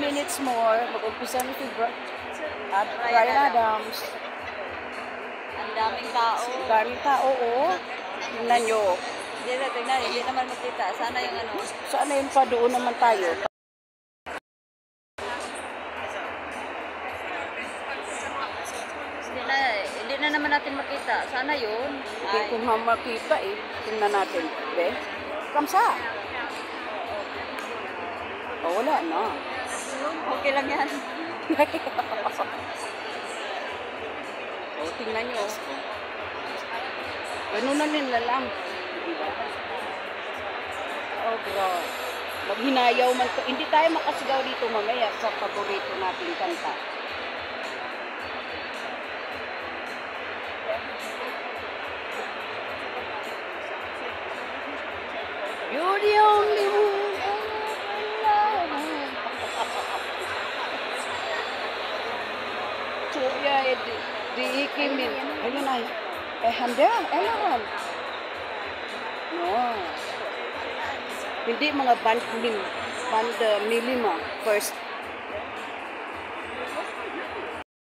minutes more, mag-umpisa na si Bryan Adams. Ang daming tao. Daming tao, oh. Tingnan nyo. Tingnan, hindi naman makita. Sana yung ano. Sana yun pa, doon naman tayo. Hindi na naman natin makita. Sana yun. Hindi ko makita eh. Tingnan natin. Be? Kamsa. Oh, wala na. Okay lang yan. Oh, tingnan nyo. Ganun na nila lang. Oh, bro. Maghinayaw man to. Hindi tayo makasigaw dito mamaya sa paborito nating kanta. You're the only one I love. So, yeah, di ikimin. Ayun ay. Handa, elan. No. Hindi mga band milima. First